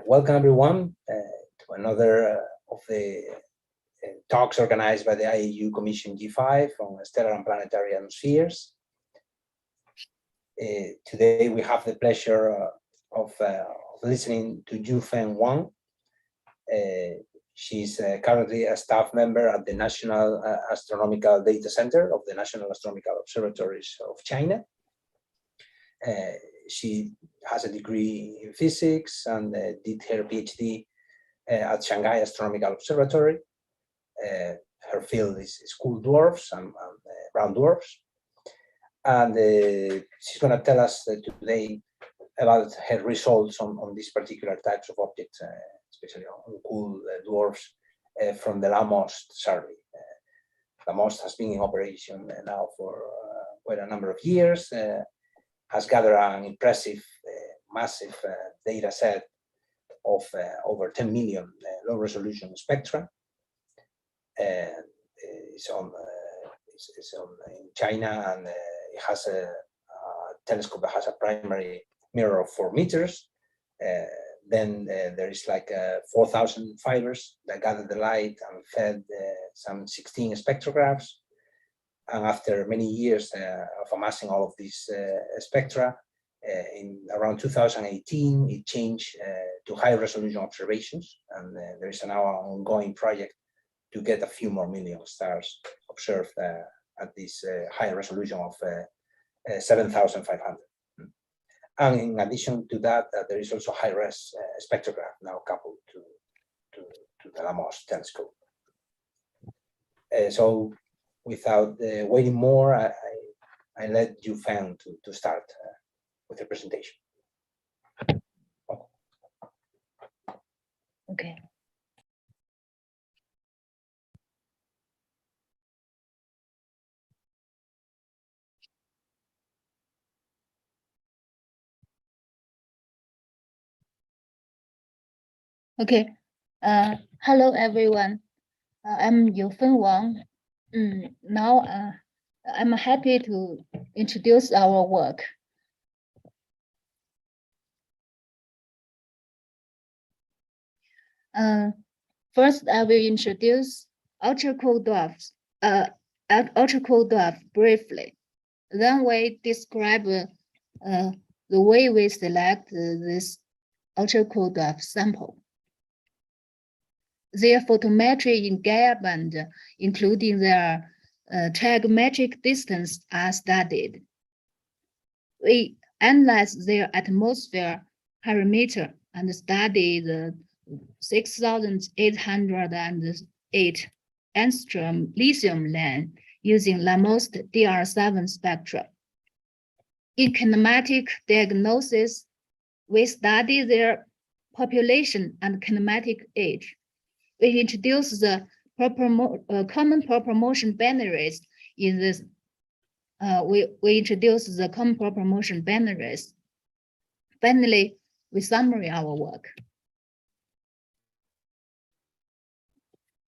Welcome everyone to another of the talks organized by the IAU Commission G5 on stellar and planetary atmospheres. Today we have the pleasure of listening to Youfen Wang. She's currently a staff member at the National Astronomical Data Center of the National Astronomical Observatories of China. She has a degree in physics and did her PhD at Shanghai Astronomical Observatory. Her field is cool dwarfs and brown dwarfs. And she's going to tell us today about her results on these particular types of objects, especially on cool dwarfs from the LAMOST survey. LAMOST has been in operation now for quite a number of years. Has gathered an impressive, massive data set of over 10 million low-resolution spectra. It's in China, and it has a telescope that has a primary mirror of 4 meters. Then there is like 4,000 fibers that gather the light and fed some 16 spectrographs. And after many years of amassing all of these spectra, in around 2018, it changed to high resolution observations. And there is now an ongoing project to get a few more million stars observed at this high resolution of 7,500. And in addition to that, there is also high-res spectrograph now coupled to the LAMOST telescope. So without waiting more, I let Youfen to start with the presentation. Okay. Okay. Hello, everyone. I'm Youfen Wang. Now I'm happy to introduce our work. First, I will introduce ultracool dwarfs, ultracool dwarf briefly. Then we describe the way we select this ultracool dwarf sample. Their photometry in Gaia band, including their trigonometric distance, are studied. We analyze their atmosphere parameter and study the 6,808 angstrom lithium lane using LAMOST DR7 spectra. In kinematic diagnosis, we study their population and kinematic age. We introduce the common proper motion binaries in this. We introduce the common proper motion binaries. Finally, we summarize our work.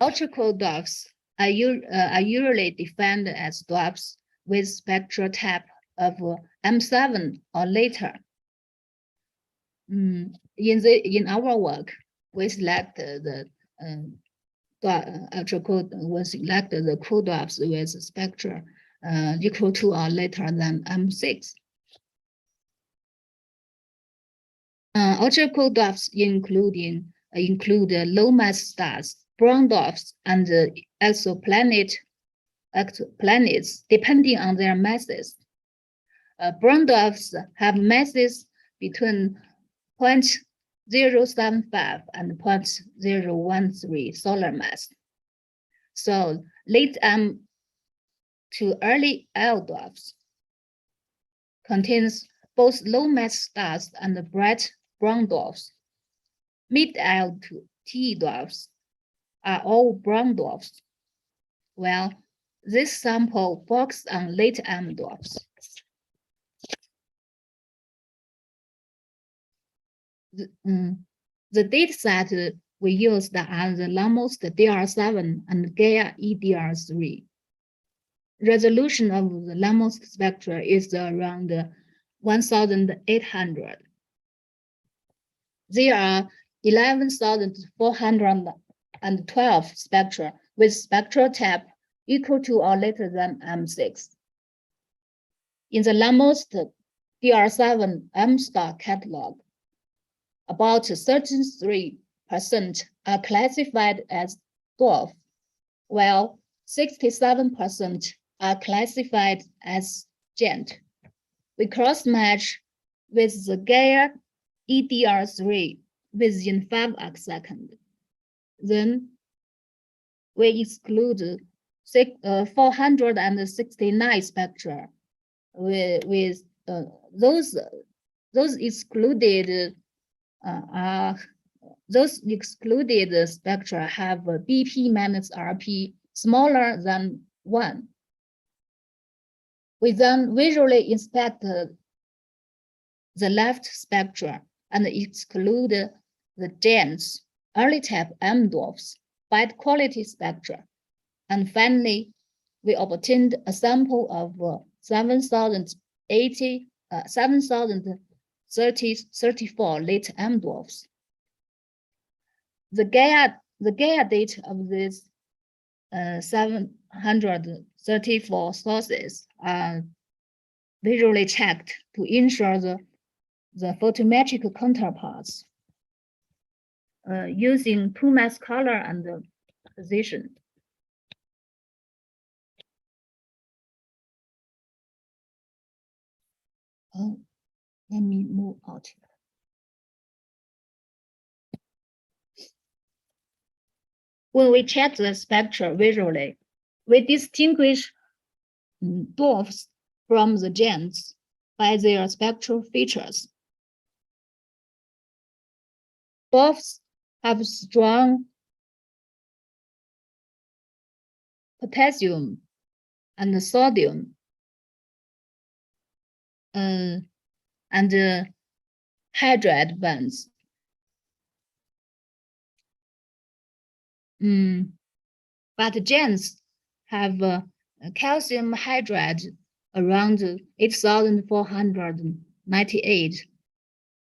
Ultracool dwarfs are usually defined as dwarfs with spectral type of M7 or later. In our work, we select the ultracool. We select the cool dwarfs with spectra equal to or later than M6. Ultracool dwarfs include low mass stars, brown dwarfs, and exoplanets, depending on their masses. Brown dwarfs have masses between 0.075 and 0.013 solar mass. So late M to early L dwarfs contains both low mass stars and bright brown dwarfs. Mid L to T dwarfs are all brown dwarfs. Well, this sample focuses on late M dwarfs. The data set we used are the LAMOST DR7 and Gaia EDR3. Resolution of the LAMOST spectra is around 1,800. There are 11,412 spectra with spectral type equal to or greater than M6. In the LAMOST DR7 M-star catalog, about 33% are classified as dwarf, while 67% are classified as giant. We cross-match with the Gaia EDR3 within 5 arcseconds. Then we exclude 469 spectra with those excluded spectra have a BP minus RP smaller than 1. We then visually inspect the left spectra and exclude the dense early type M dwarfs, bad quality spectra. And finally, we obtained a sample of 7,034 late M dwarfs. The Gaia date of these 734 sources are visually checked to ensure the photometric counterparts using 2 mass color and position. Let me move out here. When we check the spectra visually, we distinguish dwarfs from the giants by their spectral features. Dwarfs have strong potassium and sodium and hydride bands. But giants have calcium hydride around 8,498,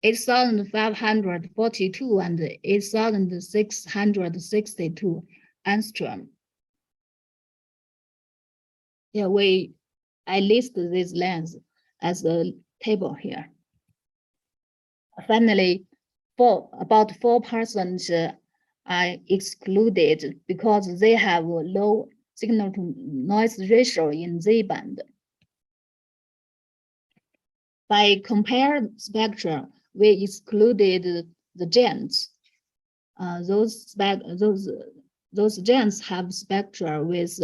8,542, and 8,662 angstrom. Yeah, I list these lengths as a table here. Finally, about 4% are excluded because they have a low signal to noise ratio in Z band. By compared spectra, we excluded the giants. Those giants have spectra with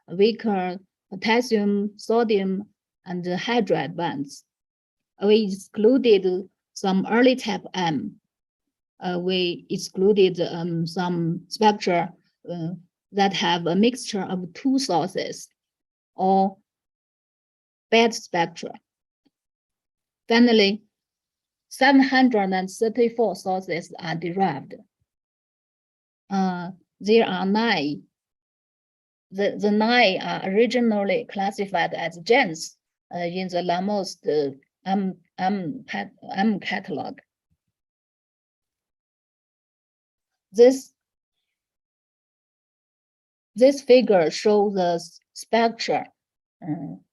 weaker potassium, sodium, and hydride bands. We excluded some early type M. We excluded some spectra that have a mixture of 2 sources or bad spectra. Finally, 734 sources are derived. There are 9. The 9 are originally classified as giants in the LAMOST M catalog. This figure shows the spectra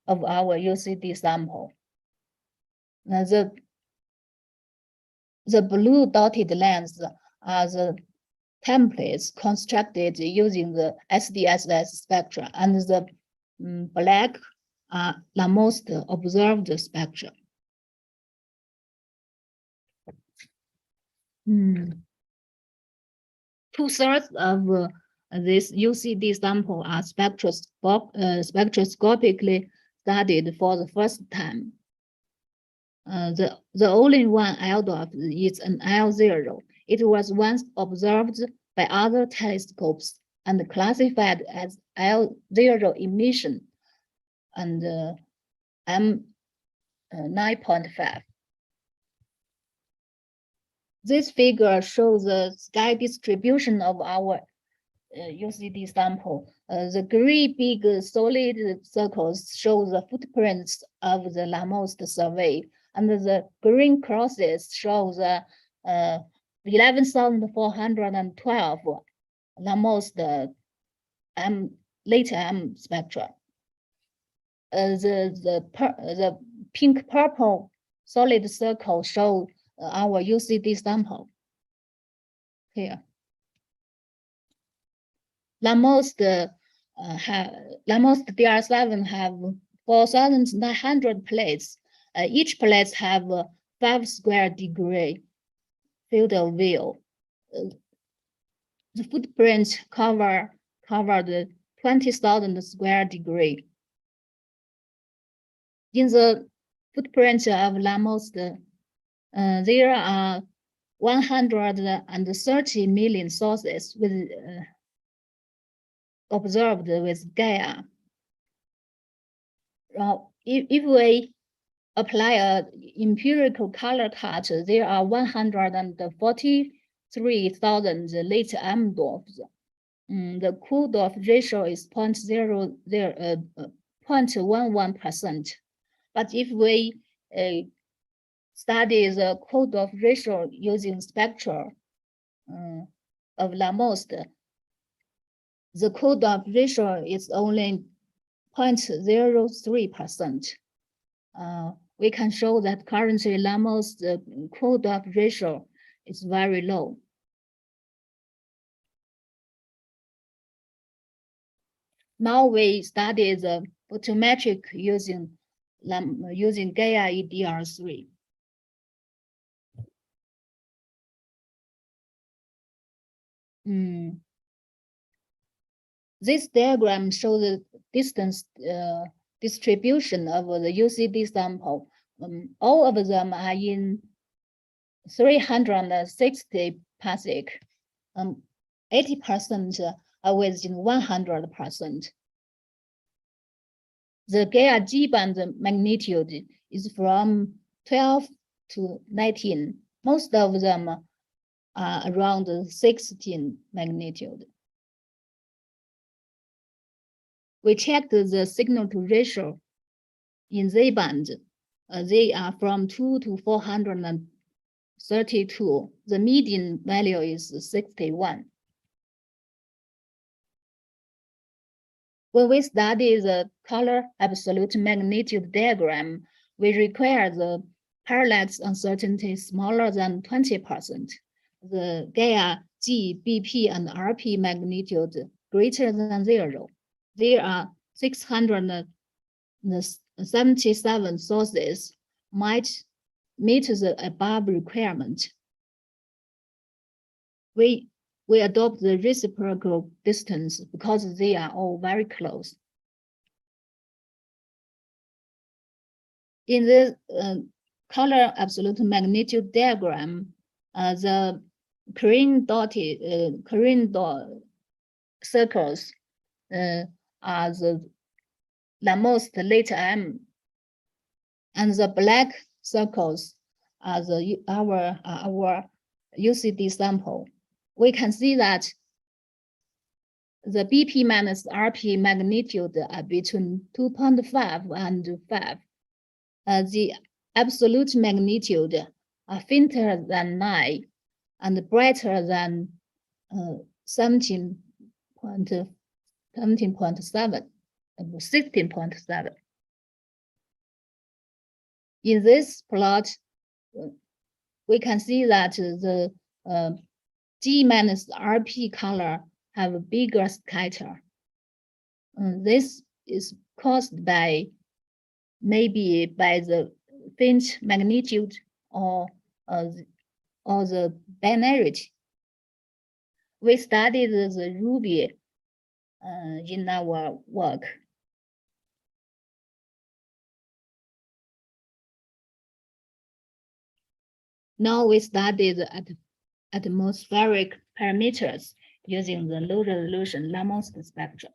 of our UCD sample. Now the blue dotted lines are the templates constructed using the SDSS spectra, and the black are LAMOST observed spectra. 2/3 of this UCD sample are spectroscopically studied for the first time. The only one L dwarf is an L0. It was once observed by other telescopes and classified as L0 emission and M9.5. This figure shows the sky distribution of our UCD sample. The gray big solid circles show the footprints of the LAMOST survey, and the green crosses show the 11,412 LAMOST late M spectra. The pink purple solid circle show our UCD sample here. LAMOST DR7 have 4,900 plates. Each plate have 5 square degree field of view. The footprint covered 20,000 square degree. In the footprint of LAMOST, there are 130 million sources with observed with Gaia. If we apply an empirical color cut, there are 143,000 late M dwarfs. The cool dwarf ratio is 0.11%. But if we study the cool dwarf ratio using spectral of LAMOST, the cool dwarf ratio is only 0.03%. We can show that currently LAMOST cool dwarf ratio is very low. Now we study the photometric using Gaia DR3. This diagram shows the distance distribution of the UCD sample. All of them are in 360 parsec. 80% are within 100%. The Gaia G band magnitude is from 12 to 19. Most of them are around 16 magnitude. We checked the signal to ratio in Z band. They are from 2 to 432. The median value is 61. When we study the color absolute magnitude diagram, we require the parallax uncertainty smaller than 20%. The Gaia G, BP, and RP magnitude greater than 0. There are 677 sources might meet the above requirement. We adopt the reciprocal distance because they are all very close. In the color absolute magnitude diagram, the green circles are the LAMOST late M, and the black circles are our UCD sample. We can see that the BP minus RP magnitude are between 2.5 and 5. The absolute magnitude are fainter than 9 and brighter than 16.7. In this plot, we can see that the G minus RP color have a bigger scatter. This is caused by maybe by the faint magnitude or the binarity. We studied the ruby in our work. Now we studied atmospheric parameters using the low resolution LAMOST spectrum.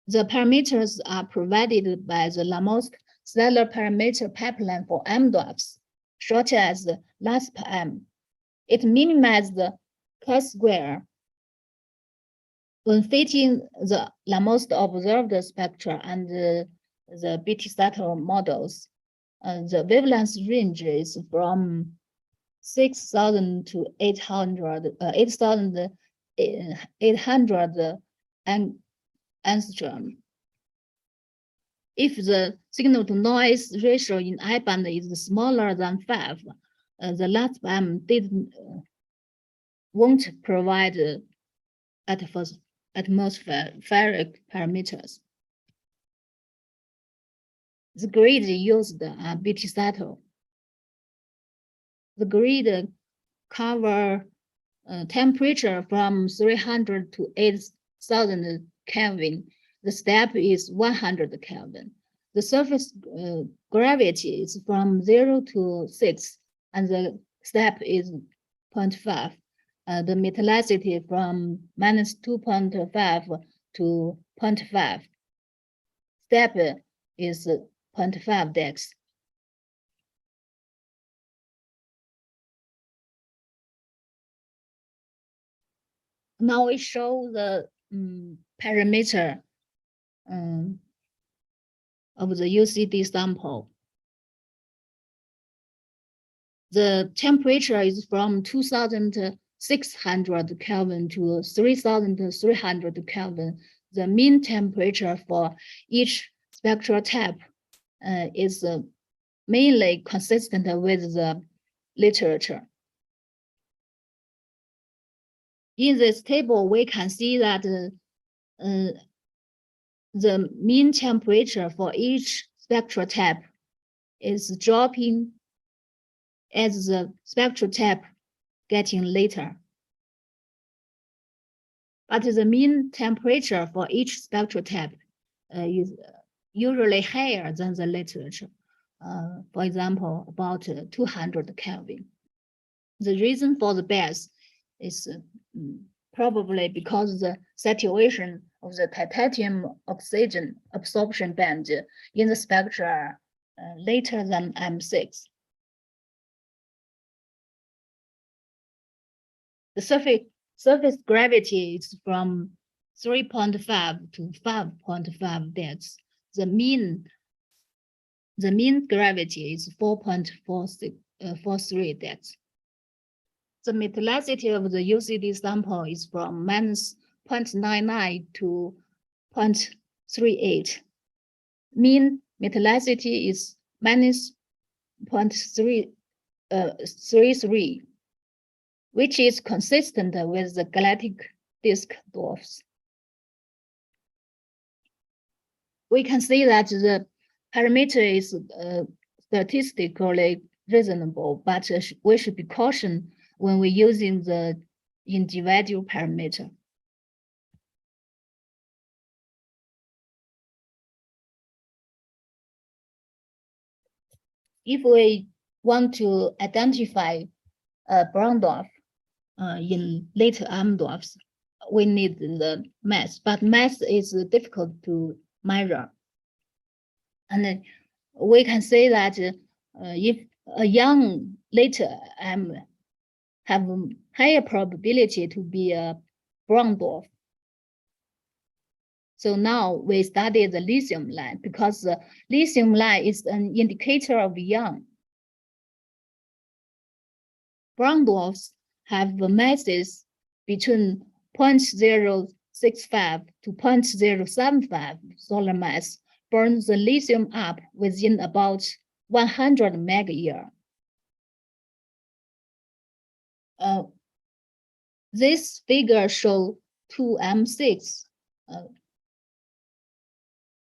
The parameters are provided by the LAMOST stellar parameter pipeline for M dwarfs, short as LASP-M. It minimizes the chi-square when fitting the LAMOST observed spectra and the BT-SATEL models. The wavelength range is from 6,000 to 8,800 angstrom. If the signal to noise ratio in I band is smaller than 5, the last band won't provide atmospheric parameters. The grid used BT settle. The grid cover temperature from 300 to 8,000 Kelvin. The step is 100 Kelvin. The surface gravity is from 0 to 6, and the step is 0.5. The metallicity from minus 2.5 to 0.5. Step is 0.5 dex. Now we show the parameter of the UCD sample. The temperature is from 2,600 Kelvin to 3,300 Kelvin. The mean temperature for each spectral type is mainly consistent with the literature. In this table, we can see that the mean temperature for each spectral type is dropping as the spectral type getting later. But the mean temperature for each spectral type is usually higher than the literature. For example, about 200 Kelvin. The reason for the bias is probably because the saturation of the titanium oxygen absorption band in the spectra later than M6. The surface gravity is from 3.5 to 5.5 depths. The mean gravity is 4.43 depths. The metallicity of the UCD sample is from minus 0.99 to 0.38. Mean metallicity is minus 0.33, which is consistent with the galactic disk dwarfs. We can see that the parameter is statistically reasonable, but we should be cautious when we're using the individual parameter. If we want to identify a brown dwarf in later M dwarfs, we need the mass, but mass is difficult to measure. And we can say that if a young later M have a higher probability to be a brown dwarf. So now we study the lithium line because the lithium line is an indicator of young. Brown dwarfs have masses between 0.065 to 0.075 solar mass, burn the lithium up within about 100 mega-year. This figure shows 2M6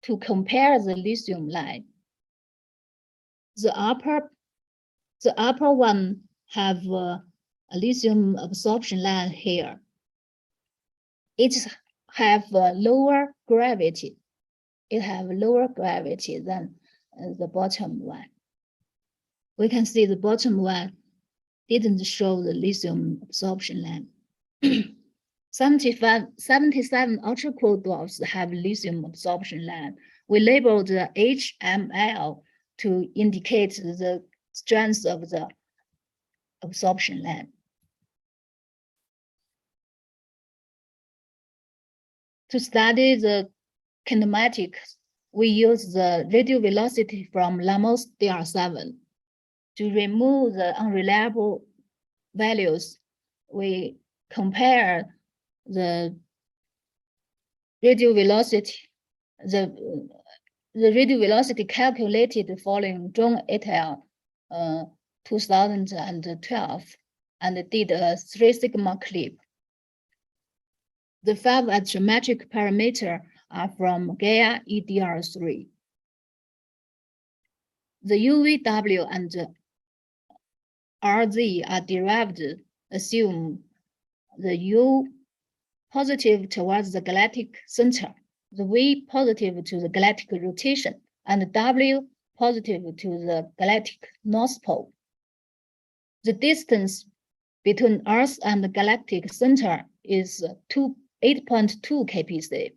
to compare the lithium line. The upper one have a lithium absorption line here. It have a lower gravity. It have lower gravity than the bottom one. We can see the bottom one didn't show the lithium absorption line. 77 ultracool dwarfs have lithium absorption line. We labeled the HML to indicate the strength of the absorption line. To study the kinematics we use the radial velocity from LAMOST DR7 to remove the unreliable values. We compare the radial velocity, the radial velocity calculated following Zhong et al. 2012 and did a 3 sigma clip. The 5 astrometric parameters are from Gaia EDR3. The UVW and RZ are derived, assume the U positive towards the galactic center, the V positive to the galactic rotation, and W positive to the galactic north pole. The distance between Earth and the galactic center is 8.2 kpc.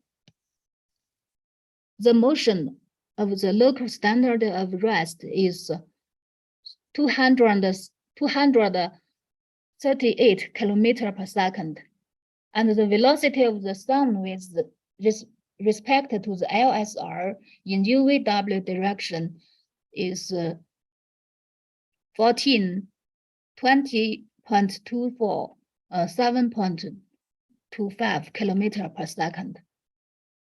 The motion of the local standard of rest is 238 kilometers per second, and the velocity of the sun with respect to the LSR in UVW direction is 20.24, 7.25 kilometers per second.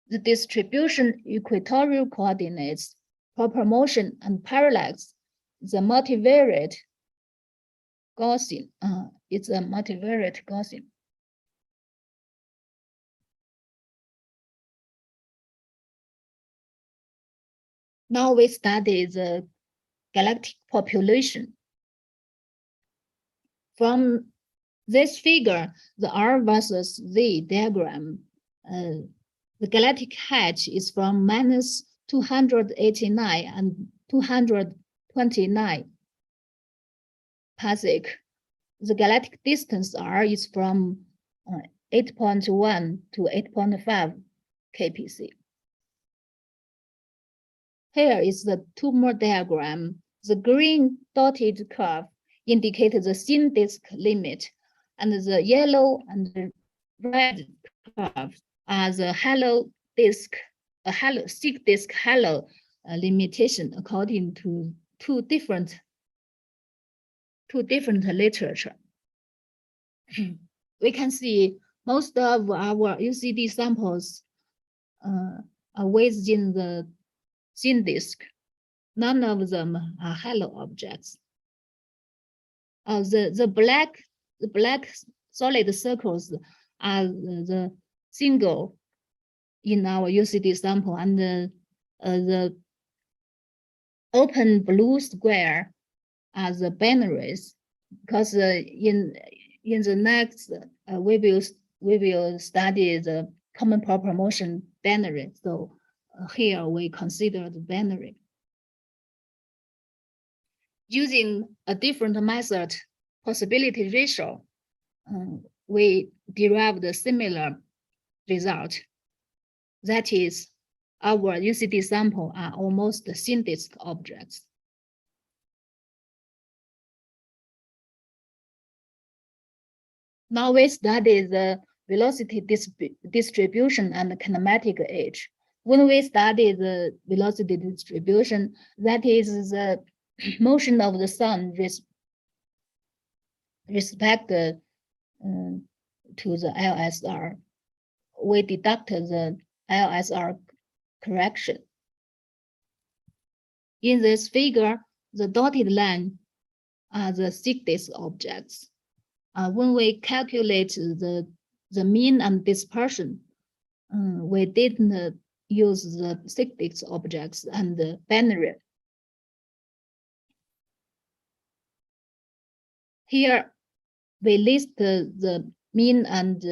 The distribution equatorial coordinates, proper motion, and parallax, the multivariate Gaussian. It's a multivariate Gaussian. Now we study the galactic population. From this figure, the R versus Z diagram, the galactic height is from minus 289 and 229 parsec. The galactic distance R is from 8.1 to 8.5 kpc. Here is the tumor diagram. The green dotted curve indicates the thin disk limit, and the yellow and the red curves are the hollow disk, thick disk hollow limitation according to two different literature. We can see most of our UCD samples are within the thin disk. None of them are hollow objects. The black solid circles are the single in our UCD sample, and the open blue square are the binaries. Because in the next we will study the common proper motion binary. So here we consider the binary. Using a different method, possibility ratio, we derived a similar result. That is, our UCD sample are almost thin disk objects. Now we study the velocity distribution and the kinematic age. When we study the velocity distribution, that is the motion of the sun respect to the LSR. We deduct the LSR correction. In this figure, the dotted line are the thick disk objects. When we calculate the mean and dispersion, we didn't use the thick disk objects and the binary. Here, we list the mean and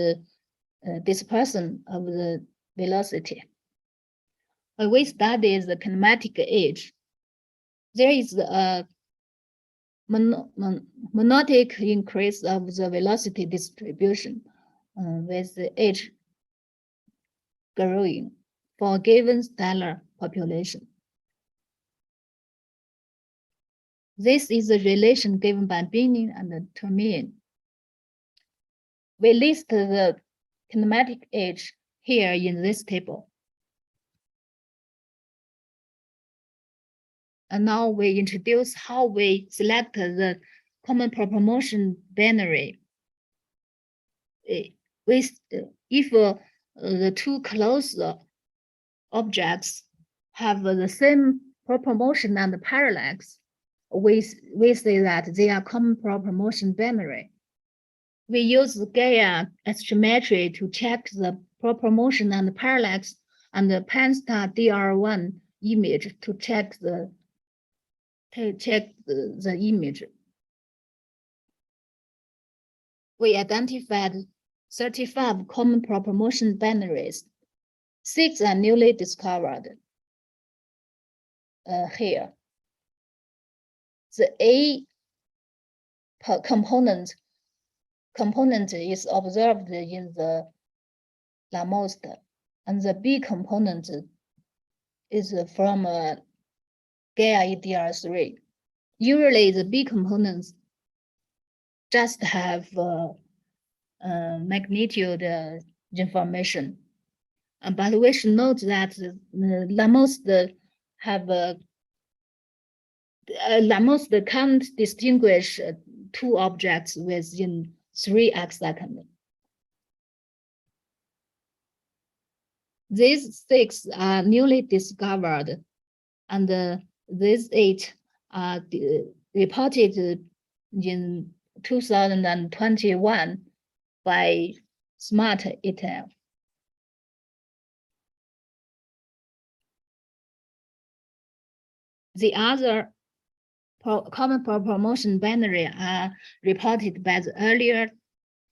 dispersion of the velocity. When we study the kinematic age, there is a monotonic increase of the velocity distribution with the age growing for a given stellar population. This is the relation given by Binning and Termin. We list the kinematic age here in this table. And now we introduce how we select the common proper motion binary. If the two close objects have the same proper motion and parallax, we say that they are common proper motion binary. We use the Gaia astrometry to check the proper motion and parallax, and the Pan-STAR DR1 image to check the image. We identified 35 common proper motion binaries. 6 are newly discovered here. The A component is observed in the LAMOST, and the B component is from Gaia DR3. Usually, the B components just have magnitude information, but we should note that the LAMOST have LAMOST can't distinguish two objects within 3 arcseconds. These 6 are newly discovered, and these 8 are reported in 2021 by Smart et al. The other common proper motion binary are reported by the earlier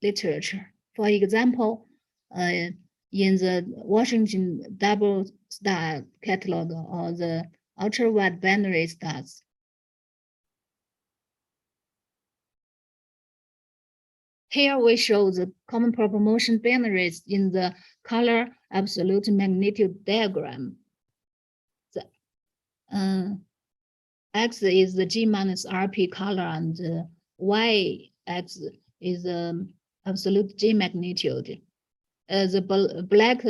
literature. For example, in the Washington double star catalogue or the ultrawide binary stars. Here we show the common proper motion binaries in the color absolute magnitude diagram. The X is the G minus RP color, and Y X is the absolute G magnitude. The black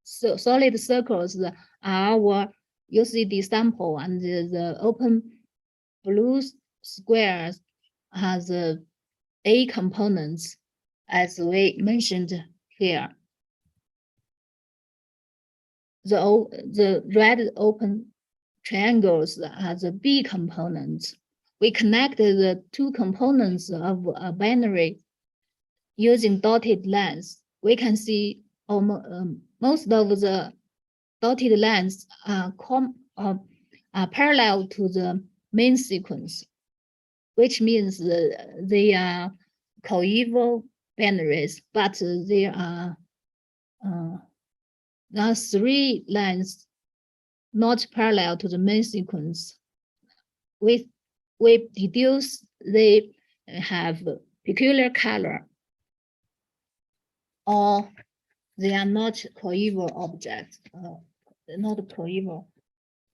solid circles are our UCD sample, and the open blue squares are the A components, as we mentioned here. The red open triangles are the B components. We connected the two components of a binary using dotted lines. We can see most of the dotted lines are parallel to the main sequence, which means they are coeval binaries, but there are 3 lines not parallel to the main sequence. We deduce they have peculiar color, or they are not coeval objects, not coeval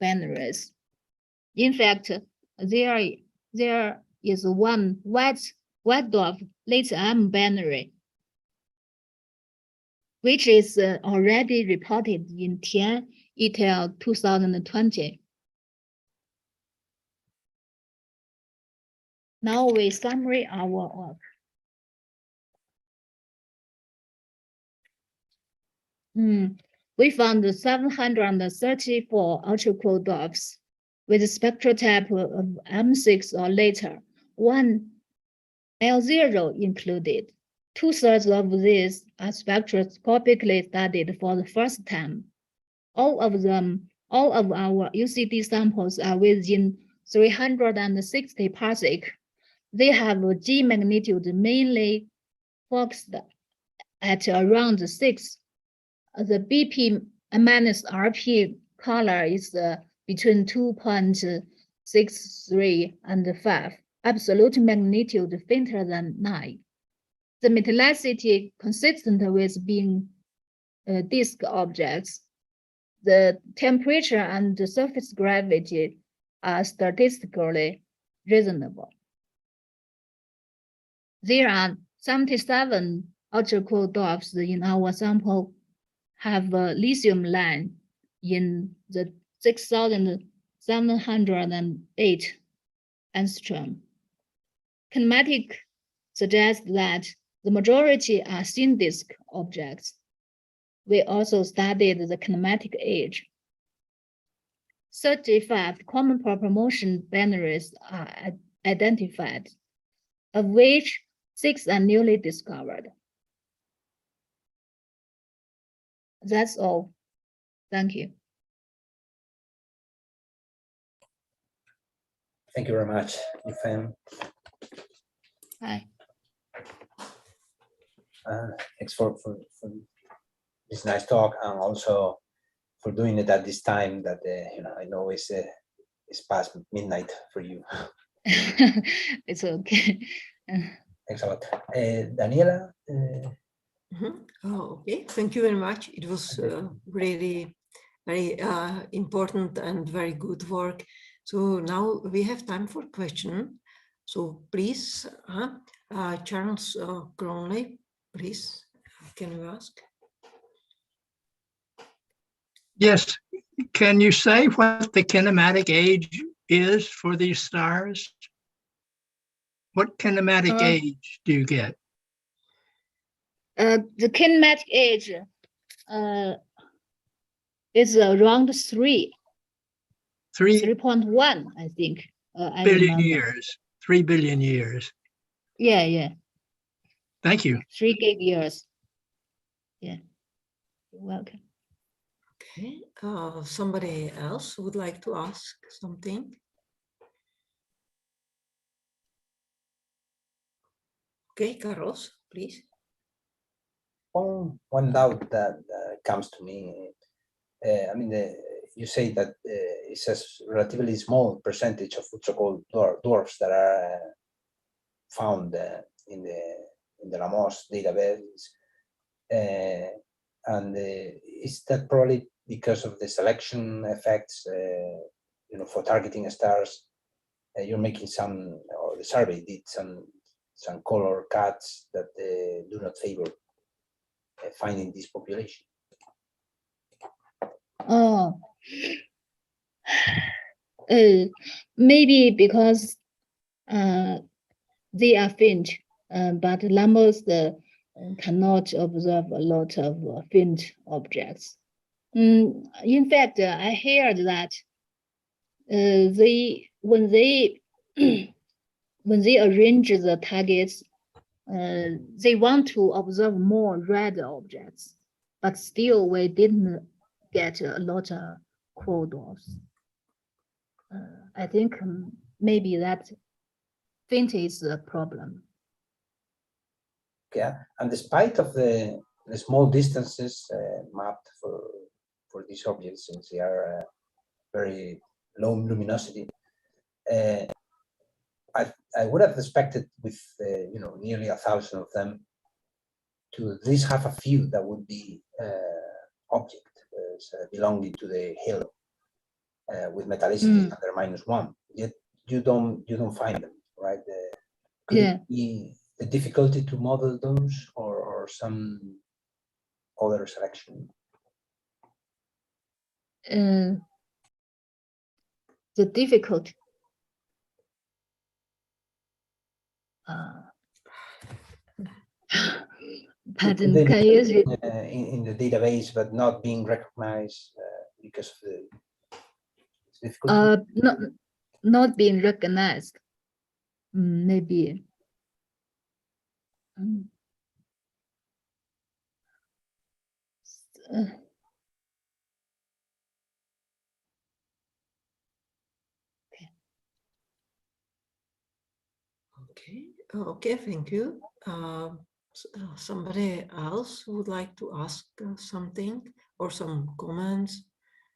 binaries. In fact, there is one white dwarf lithium binary, which is already reported in Teff et al. 2020. Now we summary our work. We found 734 ultracool dwarfs with a spectral type of M6 or later, 1 L0 included. 2/3 of these are spectroscopically studied for the first time. All of our UCD samples are within 360 parsec. They have a G magnitude mainly focused at around 6. The BP minus RP color is between 2.63 and 5. Absolute magnitude fainter than 9. The metallicity consistent with being disk objects. The temperature and the surface gravity are statistically reasonable. There are 77 ultracool dwarfs in our sample have a lithium line in the 6,000 708 angstrom. Kinematic suggests that the majority are thin disk objects. We also studied the kinematic age. 35 common proper motion binaries are identified, of which 6 are newly discovered. That's all. Thank you. Thank you very much, Youfen. Hi. Thanks for this nice talk, and also for doing it at this time that I know it's past midnight for you. It's okay. Thanks a lot, Daniela. Oh, okay, thank you very much. It was really very important and very good work. So now we have time for question. So please, Charles Cronley, please, can you ask? Yes. Can you say what the kinematic age is for these stars? What kinematic age do you get? The kinematic age is around 3.1, I think. I billion remember. years, 3 billion years. Yeah. Thank you. 3 gig years. Yeah, you're welcome. Okay, somebody else would like to ask something? Okay, Carlos, please. One doubt that comes to me. I mean, you say that it's a relatively small percentage of ultracool dwarfs that are found in the LAMOST database, and is that probably because of the selection effects? For targeting stars, you're making some, or the survey did some color cuts that do not favor finding this population. Oh, maybe because they are faint, but LAMOST cannot observe a lot of faint objects. In fact, I heard that when they arrange the targets, they want to observe more red objects, but still we didn't get a lot of cool dwarfs. I think maybe that faint is the problem. Yeah, and despite of the small distances mapped for these objects, since they are very low luminosity, I would have expected with nearly 1,000 of them to at least have a few that would be object belonging to the halo with metallicity under -1. Yet you don't find them, right? Could it be the difficulty to model those, or some other selection? The difficulty. Pardon, can you use it? In the database, but not being recognized because of the difficulty? Not being recognized. Maybe. Okay, thank you. Somebody else would like to ask something, or some comments,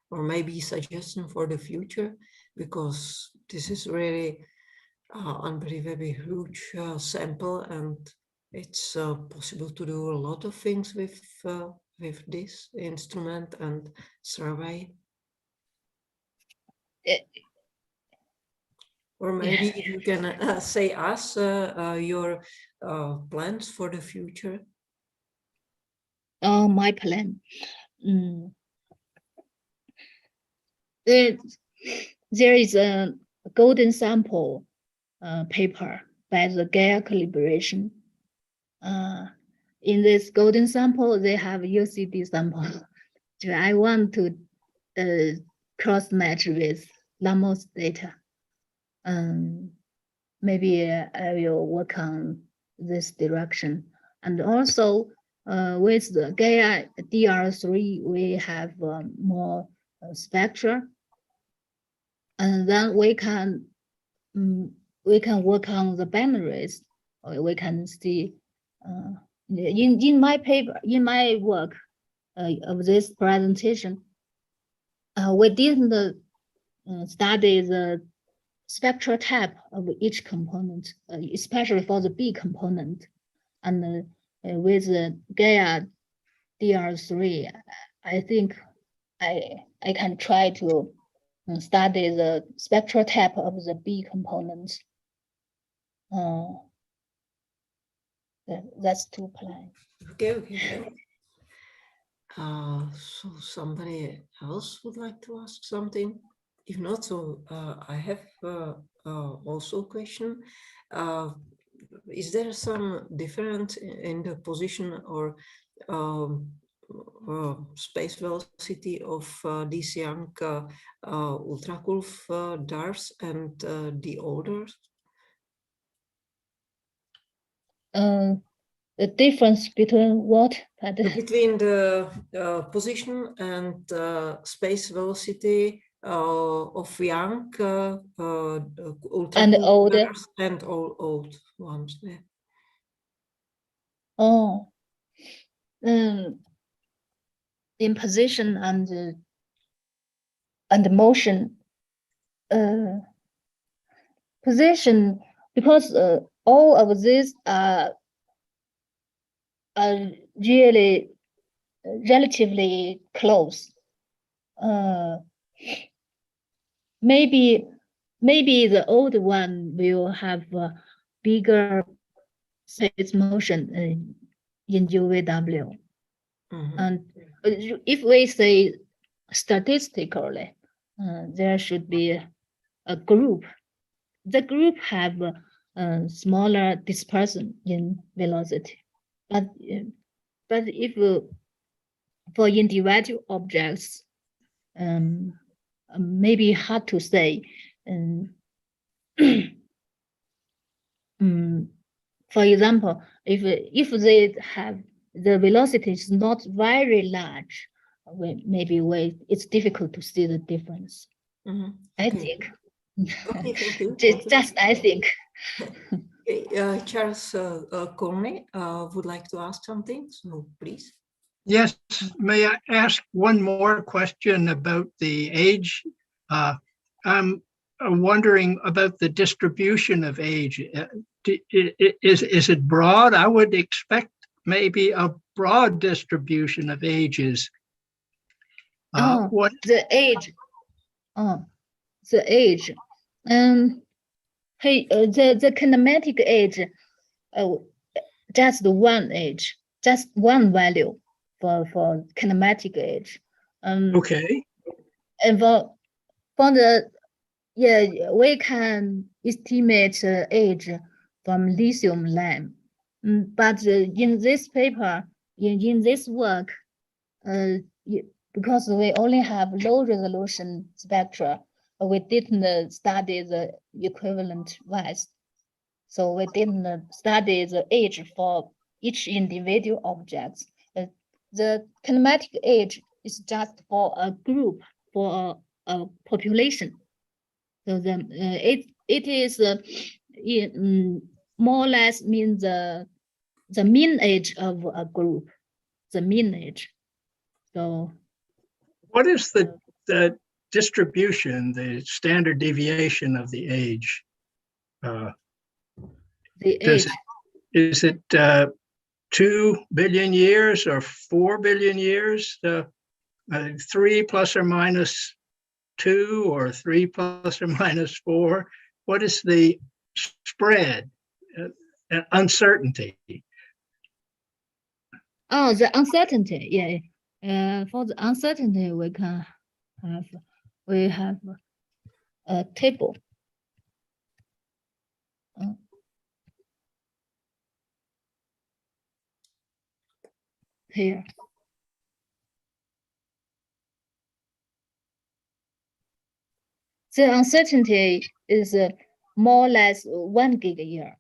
or maybe suggestion for the future, because this is really unbelievably huge sample, and it's possible to do a lot of things with this instrument and survey. Or maybe you can say us your plans for the future. Oh, my plan. there is a golden sample paper by the Gaia calibration. In this golden sample, they have UCD sample. So I want to cross match with LAMOST data. Maybe I will work on this direction. And also with the Gaia DR3, we have more spectra. And then we can work on the binaries. We can see in my paper, in my work of this presentation, we didn't study the spectral type of each component, especially for the B component. And with the Gaia DR3, I think I can try to study the spectral type of the B component. That's two plans. Okay. So somebody else would like to ask something? If not, so I have also a question. Is there some difference in the position or space velocity of these young ultracool dwarfs and the others? The difference between what? Between the position and space velocity of young and older and old ones. Yeah. Oh, in position and motion, position, because all of these are really relatively close. Maybe the old one will have a bigger space motion in UVW. And if we say statistically, there should be a group. The group have a smaller dispersion in velocity, but if for individual objects, maybe hard to say. For example, if they have the velocity is not very large, it's difficult to see the difference. I think. Okay, thank you. Just I think. Okay, Charles Corney would like to ask something, so please. Yes, may I ask one more question about the age? I'm wondering about the distribution of age. Is it broad? I would expect maybe a broad distribution of ages. What the age? The age. Hey, the kinematic age. Just one age, just one value for kinematic age. Okay. And for the we can estimate age from lithium lamp. But in this paper, in this work, because we only have low resolution spectra, we didn't study the equivalent wise. So we didn't study the age for each individual object. The kinematic age is just for a group, for a population. So then it is more or less means the mean age of a group, the mean age. So what is the distribution, the standard deviation of the age? Is it 2 billion years or 4 billion years? 3 plus or minus 2 or 3 plus or minus 4? What is the spread? Uncertainty. Oh, the uncertainty. Yeah. For the uncertainty, we have table. Here. The uncertainty is more or less 1 gig a year.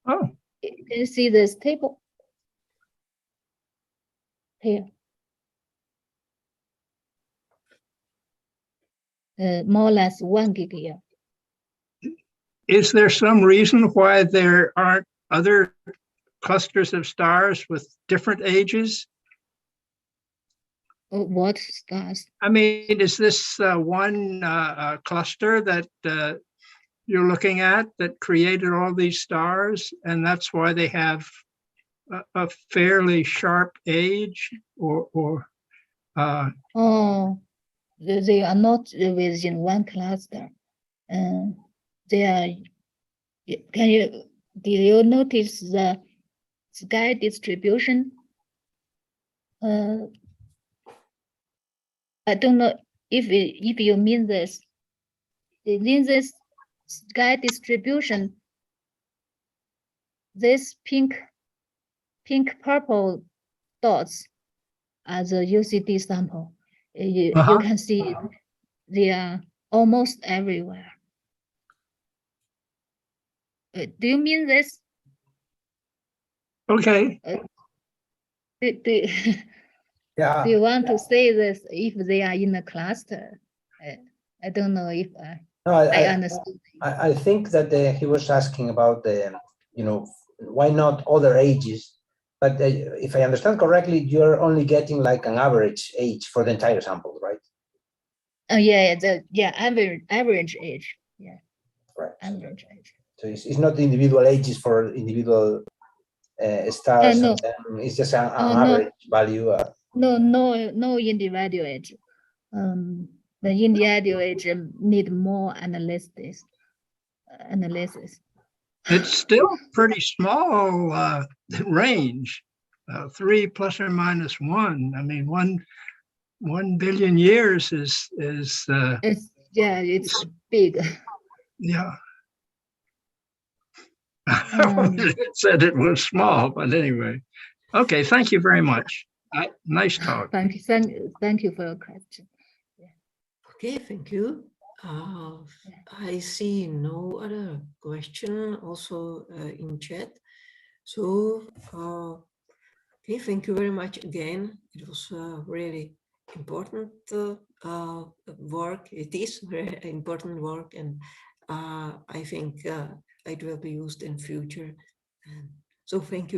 Oh, Can you see this table? Here. More or less 1 gig a year. is there some reason why there aren't other clusters of stars with different ages? What stars? I mean, is this one cluster that you're looking at that created all these stars, and that's why they have a fairly sharp age, or Oh, they are not within one cluster. They are. Did you notice the sky distribution? I don't know if you mean this. In this sky distribution, this pink purple dots are the UCD sample. You can see they are almost everywhere. Do you mean this? okay. Yeah. Do you want to say this if they are in a cluster? I don't know if No, I understood. I think that he was asking about the, why not other ages? But if I understand correctly, you're only getting like an average age for the entire sample, right? Average age. Yeah. Right. Average age. So it's not individual ages for individual stars. No. It's just an no. average value. No individual age. The individual age need more analysis. It's still pretty small range, 3 plus or minus 1. I mean, 1 billion years is it's big. Yeah. It said it was small, but anyway. Okay, thank you very much. Nice talk. Thank you for your question. Okay, thank you. I see no other question also in chat. So, okay, thank you very much again. It was really important work. It is very important work, and I think it will be used in future. And so thank you.